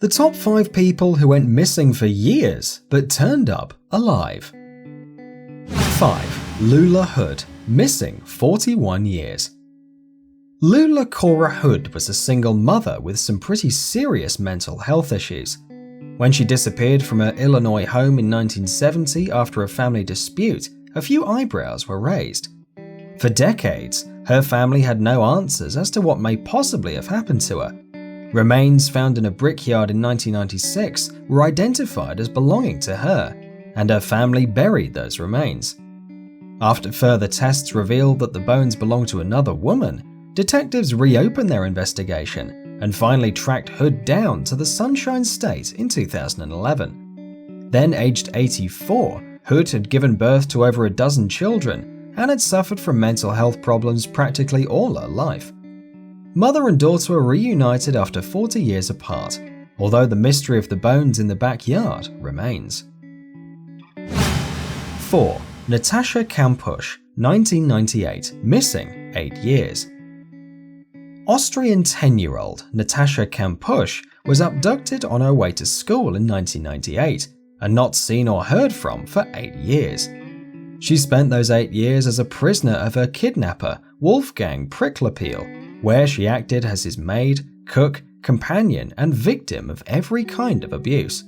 The top 5 people who went missing for years but turned up alive. 5. Loula Hood, missing 41 years. Loula Hood was a single mother with some pretty serious mental health issues. When she disappeared from her Illinois home in 1970 after a family dispute, a few eyebrows were raised. For decades, her family had no answers as to what may possibly have happened to her. Remains found in a brickyard in 1996 were identified as belonging to her, and her family buried those remains. After further tests revealed that the bones belonged to another woman, detectives reopened their investigation and finally tracked Hood down to the Sunshine State in 2011. Then aged 84, Hood had given birth to over a dozen children and had suffered from mental health problems practically all her life. Mother and daughter were reunited after 40 years apart, although the mystery of the bones in the backyard remains. 4. Natasha Canp, 1998, missing 8 years. Austrian 10-year-old Natasha Canp was abducted on her way to school in 1998 and not seen or heard from for 8 years. She spent those 8 years as a prisoner of her kidnapper, Wolfgang Pricklepeel, where she acted as his maid, cook, companion, and victim of every kind of abuse.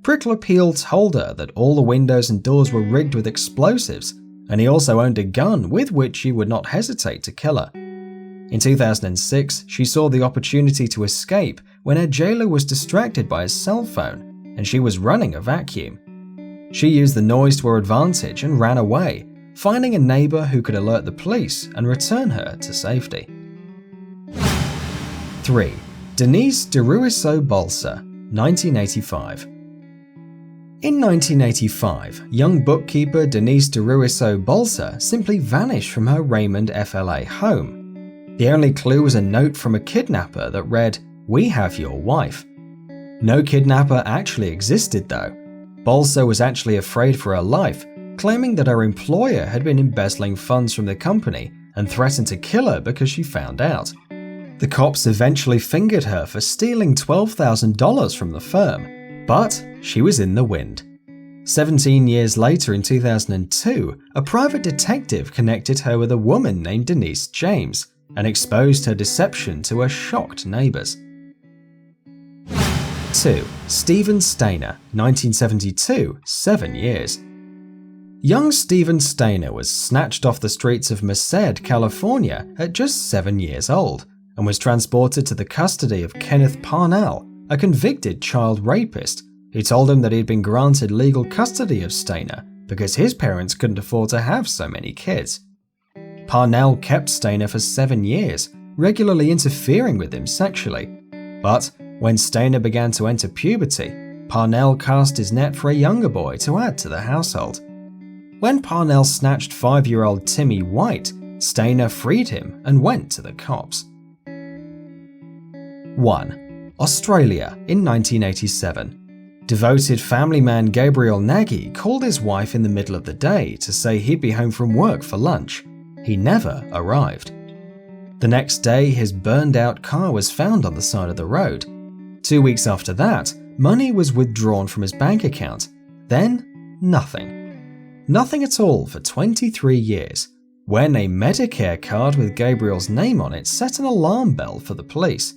Pricklepeel told her that all the windows and doors were rigged with explosives, and he also owned a gun with which she would not hesitate to kill her. In 2006, she saw the opportunity to escape when her jailer was distracted by his cell phone, and she was running a vacuum. She used the noise to her advantage and ran away, finding a neighbor who could alert the police and return her to safety. 3. Denise de Rocha, 1985. In 1985, young bookkeeper Denise de Rocha simply vanished from her Raymond, FLA home. The only clue was a note from a kidnapper that read, "We have your wife." No kidnapper actually existed though. Bolsa was actually afraid for her life, claiming that her employer had been embezzling funds from the company and threatened to kill her because she found out. The cops eventually fingered her for stealing $12,000 from the firm, but she was in the wind. 17 years later in 2002, a private detective connected her with a woman named Denise James and exposed her deception to her shocked neighbors. 2. Steven Steiner, 1972, 7 years. Young Steven Steiner was snatched off the streets of Merced, California at just 7 years old and was transported to the custody of Kenneth Parnell, a convicted child rapist who told him that he had been granted legal custody of Steiner because his parents couldn't afford to have so many kids. Parnell kept Steiner for 7 years, regularly interfering with him sexually. But when Steiner began to enter puberty, Parnell cast his net for a younger boy to add to the household. When Parnell snatched 5-year-old Timmy White, Steiner freed him and went to the cops. 1. Australia in 1987. Devoted family man Gabriel Nagy called his wife in the middle of the day to say he'd be home from work for lunch. He never arrived. The next day, his burned-out car was found on the side of the road. 2 weeks after that, money was withdrawn from his bank account. Then, nothing. Nothing at all for 23 years, when a Medicare card with Gabriel's name on it set an alarm bell for the police.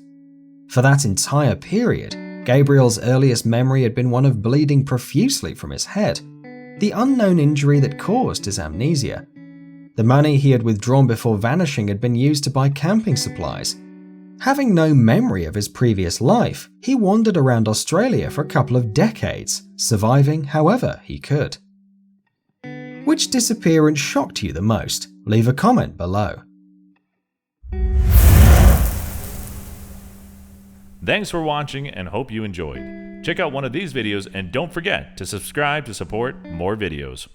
For that entire period, Gabriel's earliest memory had been one of bleeding profusely from his head, the unknown injury that caused his amnesia. The money he had withdrawn before vanishing had been used to buy camping supplies. Having no memory of his previous life, he wandered around Australia for a couple of decades, surviving however he could. Which disappearance shocked you the most? Leave a comment below. Thanks for watching and hope you enjoyed. Check out one of these videos and don't forget to subscribe to support more videos.